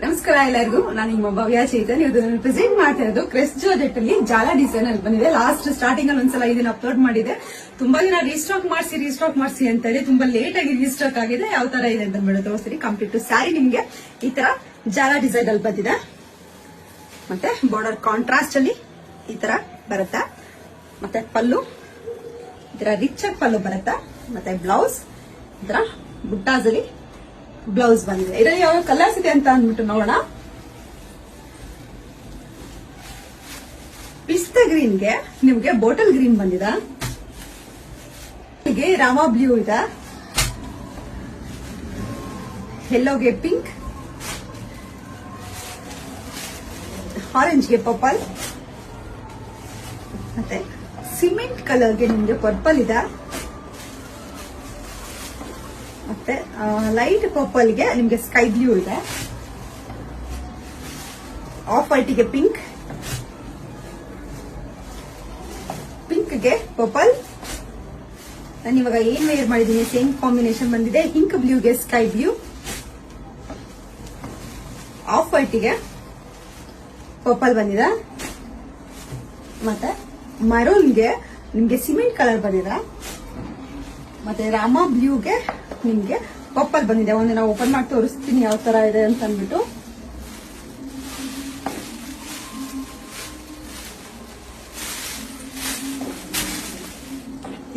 ನಮಸ್ಕಾರ ಎಲ್ಲರಿಗೂ. ನಾನು ನಿಮ್ಮ ಭವ್ಯ ಚೈತನ್. ಇದು ಪ್ರೆಸೆಂಟ್ ಮಾಡ್ತಾ ಇರೋದು ಕ್ರೆಸ್ಟ್ ಜಾರ್ಜೆಟ್ ಅಲ್ಲಿ ಜಾಲಾ ಡಿಸೈನ್ ಅಲ್ಲಿ ಬಂದಿದೆ. ಲಾಸ್ಟ್ ಸ್ಟಾರ್ಟಿಂಗ್ ಅಲ್ಲಿ ಒಂದ್ಸಲ ಇದನ್ನ ಅಪ್ಲೋಡ್ ಮಾಡಿದೆ. ತುಂಬಾ ದಿನ ರೀಸ್ಟಾಕ್ ಮಾಡಿಸಿ ಅಂತ ಹೇಳಿ ತುಂಬಾ ಲೇಟ್ ಆಗಿ ರೀಸ್ಟಾಕ್ ಆಗಿದೆ. ಯಾವ ತರ ಇದೆ ಅಂತ ಬಿಡು ತೋರಿಸ್ತೀನಿ. ಕಂಪ್ಲೀಟ್ ಸ್ಯಾರಿ ನಿಮ್ಗೆ ಈ ತರ ಜಾಲಾ ಡಿಸೈನ್ ಅಲ್ಲಿ ಬಂದಿದೆ. ಮತ್ತೆ ಬಾರ್ಡರ್ ಕಾಂಟ್ರಾಸ್ಟ್ ಅಲ್ಲಿ ಈ ತರ ಬರುತ್ತಾ. ಮತ್ತೆ ಪಲ್ಲು ಈ ತರ ರಿಚ್ ಆಗಿ ಪಲ್ಲು ಬರುತ್ತಾ. ಮತ್ತೆ ಬ್ಲೌಸ್ ಈ ತರ ಬುಟ್ಟಾಸ್ ಅಲ್ಲಿ ಬ್ಲೌಸ್ ಬಂದಿದೆ. ಇದರಲ್ಲಿ ಯಾವ ಕಲರ್ಸ್ ಇದೆ ಅಂತ ಅಂದ್ಬಿಟ್ಟು ನೋಡೋಣ. ಪಿಸ್ತಾ ಗ್ರೀನ್ಗೆ ನಿಮ್ಗೆ ಬಾಟಲ್ ಗ್ರೀನ್ ಬಂದಿದೆ. ಹೀಗೆ ರಾಮಾ ಬ್ಲೂ ಇದೆ. ಯೆಲ್ಲೋಗೆ ಪಿಂಕ್, ಆರೆಂಜ್ಗೆ ಪರ್ಪಲ್, ಮತ್ತೆ ಸಿಮೆಂಟ್ ಕಲರ್ಗೆ ನಿಮ್ಗೆ ಪರ್ಪಲ್ ಇದೆ. ಮತ್ತೆ ಲೈಟ್ ಪರ್ಪಲ್ಗೆ ನಿಮ್ಗೆ ಸ್ಕೈ ಬ್ಲೂ ಇದೆ. ಆಫ್ ವೈಟ್ಗೆ ಪಿಂಕ್ಗೆ ಪರ್ಪಲ್. ನಾನು ಇವಾಗ ಏನ್ ವೇರ್ ಮಾಡಿದ್ದೀನಿ ಸೇಮ್ ಕಾಂಬಿನೇಷನ್ ಬಂದಿದೆ. ಇಂಕ್ ಬ್ಲೂಗೆ ಸ್ಕೈ ಬ್ಲೂ, ಆಫ್ ವೈಟ್ಗೆ ಪರ್ಪಲ್ ಬಂದಿದೆ. ಮತ್ತೆ ಮರೂನ್ಗೆ ನಿಮ್ಗೆ ಸಿಮೆಂಟ್ ಕಲರ್ ಬಂದಿದೆ. ಮತ್ತೆ ರಾಮಾ ಬ್ಲೂಗೆ ನಿಮ್ಗೆ ಪರ್ಪಲ್ ಬಂದಿದೆ. ಒಂದು ನಾವು ಓಪನ್ ಮಾಡಿ ತೋರಿಸ್ತೀನಿ ಯಾವ ತರ ಇದೆ ಅಂತ ಅಂದ್ಬಿಟ್ಟು.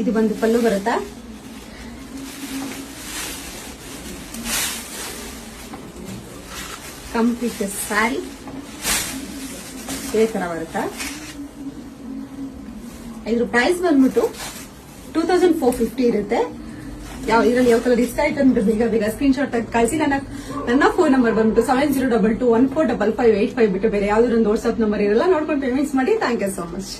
ಇದು ಬಂದು ಪಲ್ಲು ಬರುತ್ತಾ. ಕಂಪ್ಲೀಟ್ ಸ್ಯಾರಿ ಇದೇ ತರ ಬರುತ್ತಾ. ಇದ್ರ ಪ್ರೈಸ್ ಬಂದ್ಬಿಟ್ಟು 2450 ಇರುತ್ತೆ. ಇದರಲ್ಲಿ ಯಾವ ಕಲರ್ ಇಷ್ಟ ಆಯ್ತು ಅಂದ್ಬಿಟ್ಟು ಬೇಗ ಸ್ಕ್ರೀನ್ ಶಾಟ್ ತೆಗೆದು ಕಳಿಸಿ. ನನ್ನ ಫೋನ್ ನಂಬರ್ ಬಂದ್ಬಿಟ್ಟು 7022145585 ಬಿಟ್ಟು ಬೇರೆ ಯಾವ್ದಾದ್ರು ಒಂದು ವಾಟ್ಸ್ಆಪ್ ನಂಬರ್ ಇರಲ್ಲ. ನೋಡ್ಕೊಂಡು ಪೇಮೆಂಟ್ಸ್ ಮಾಡಿ. Thank you so much.